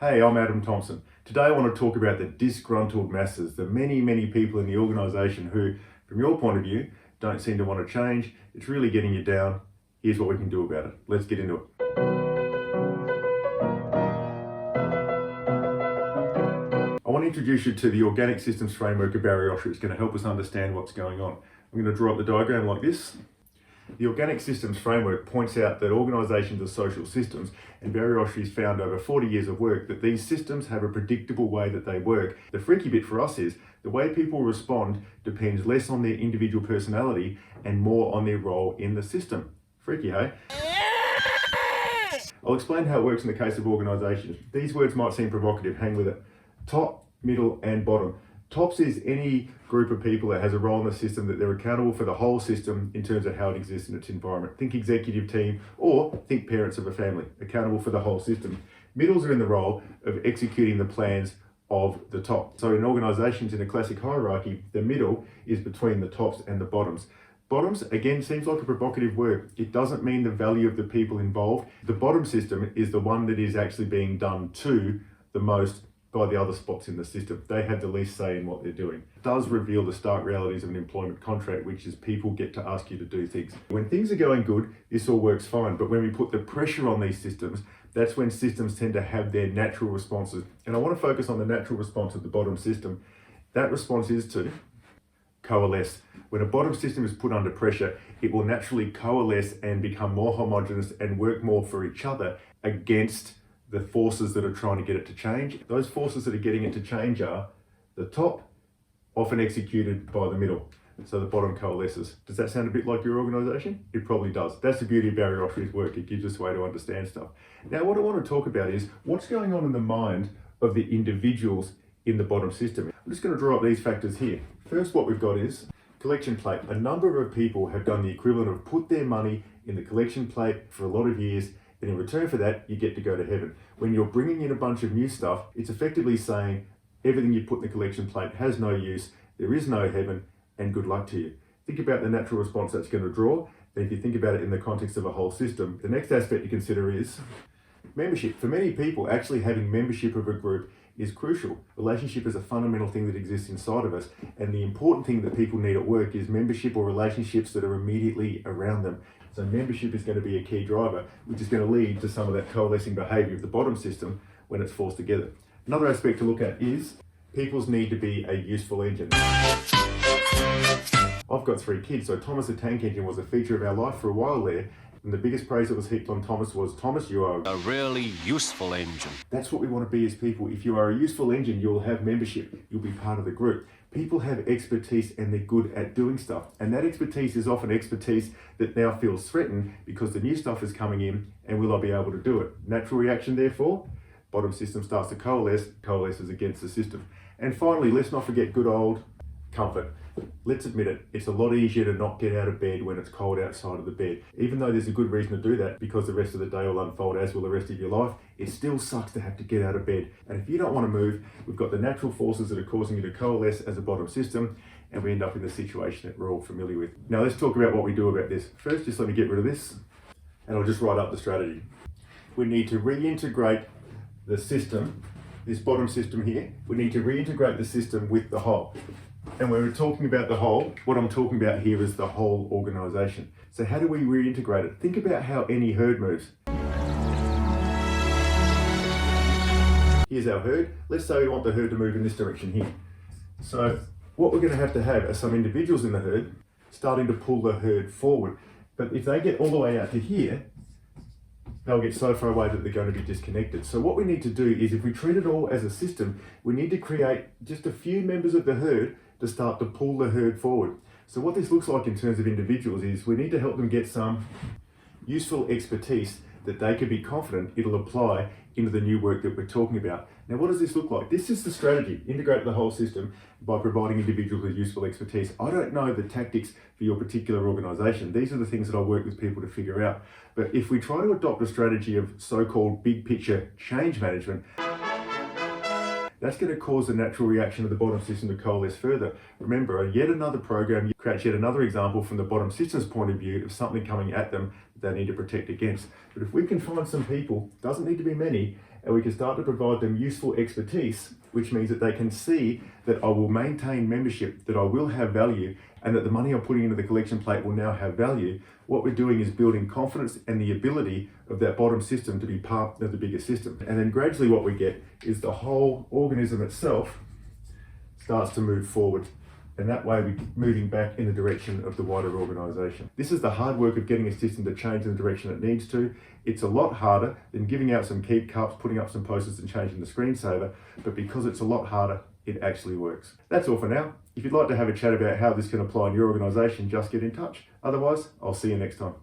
Hey, I'm Adam Thompson. Today I want to talk about the disgruntled masses, the many people in the organisation who, from your point of view, don't seem to want to change. It's really getting you down. Here's what we can do about it. Let's get into it. I want to introduce you to the organic systems framework of Barry Osher. It's going to help us understand what's going on. I'm going to draw up the diagram like this. The organic systems framework points out that organisations are social systems, and Barry Osher has found over 40 years of work that these systems have a predictable way that they work. The freaky bit for us is the way people respond depends less on their individual personality and more on their role in the system. Freaky, hey? I'll explain how it works in the case of organisations. These words might seem provocative, hang with it. Top, middle and bottom. Tops is any group of people that has a role in the system that they're accountable for the whole system in terms of how it exists in its environment. Think executive team or think parents of a family, accountable for the whole system. Middles are in the role of executing the plans of the top. So in organisations in a classic hierarchy, the middle is between the tops and the bottoms. Bottoms, again, seems like a provocative word. It doesn't mean the value of the people involved. The bottom system is the one that is actually being done to the most by the other spots in the system. They have the least say in what they're doing. It does reveal the stark realities of an employment contract, which is people get to ask you to do things. When things are going good, this all works fine. But when we put the pressure on these systems, that's when systems tend to have their natural responses. And I want to focus on the natural response of the bottom system. That response is to coalesce. When a bottom system is put under pressure, it will naturally coalesce and become more homogeneous and work more for each other against the forces that are trying to get it to change. Those forces that are getting it to change are the top, often executed by the middle. So the bottom coalesces. Does that sound a bit like your organisation? It probably does. That's the beauty of Barry Osher's work. It gives us a way to understand stuff. Now, what I want to talk about is what's going on in the mind of the individuals in the bottom system. I'm just going to draw up these factors here. First, what we've got is collection plate. A number of people have done the equivalent of put their money in the collection plate for a lot of years, and in return for that, you get to go to heaven. When you're bringing in a bunch of new stuff, it's effectively saying everything you put in the collection plate has no use, there is no heaven, and good luck to you. Think about the natural response that's going to draw. Then if you think about it in the context of a whole system, the next aspect to consider is membership. For many people, actually having membership of a group is crucial. Relationship is a fundamental thing that exists inside of us, and the important thing that people need at work is membership or relationships that are immediately around them. So membership is going to be a key driver, which is going to lead to some of that coalescing behaviour of the bottom system when it's forced together. Another aspect to look at is people's need to be a useful engine. I've got 3 kids, so Thomas the Tank Engine was a feature of our life for a while there. And the biggest praise that was heaped on Thomas was, Thomas, you are a really useful engine. That's what we want to be as people. If you are a useful engine, you'll have membership. You'll be part of the group. People have expertise and they're good at doing stuff. And that expertise is often expertise that now feels threatened because the new stuff is coming in and will I be able to do it? Natural reaction, therefore, bottom system starts to coalesces against the system. And finally, let's not forget good old comfort. Let's admit it, it's a lot easier to not get out of bed when it's cold outside of the bed. Even though there's a good reason to do that because the rest of the day will unfold as will the rest of your life, it still sucks to have to get out of bed. And if you don't want to move, we've got the natural forces that are causing you to coalesce as a bottom system, and we end up in the situation that we're all familiar with. Now let's talk about what we do about this. First, just let me get rid of this, and I'll just write up the strategy. We need to reintegrate the system, this bottom system here, we need to reintegrate the system with the whole. And when we're talking about the whole, what I'm talking about here is the whole organisation. So how do we reintegrate it? Think about how any herd moves. Here's our herd. Let's say we want the herd to move in this direction here. So what we're going to have are some individuals in the herd starting to pull the herd forward. But if they get all the way out to here, they'll get so far away that they're going to be disconnected. So what we need to do is, if we treat it all as a system, we need to create just a few members of the herd to start to pull the herd forward. So what this looks like in terms of individuals is we need to help them get some useful expertise that they can be confident it'll apply into the new work that we're talking about. Now, what does this look like? This is the strategy, integrate the whole system by providing individuals with useful expertise. I don't know the tactics for your particular organisation. These are the things that I work with people to figure out. But if we try to adopt a strategy of so-called big picture change management, that's going to cause the natural reaction of the bottom system to coalesce further. Remember, yet another program creates yet another example from the bottom system's point of view of something coming at them that they need to protect against. But if we can find some people, doesn't need to be many, and we can start to provide them useful expertise, which means that they can see that I will maintain membership, that I will have value, and that the money I'm putting into the collection plate will now have value. What we're doing is building confidence and the ability of that bottom system to be part of the bigger system. And then gradually what we get is the whole organism itself starts to move forward. And that way we're moving back in the direction of the wider organisation. This is the hard work of getting a system to change in the direction it needs to. It's a lot harder than giving out some keep cups, putting up some posters and changing the screensaver, but because it's a lot harder, it actually works. That's all for now. If you'd like to have a chat about how this can apply in your organisation, just get in touch. Otherwise, I'll see you next time.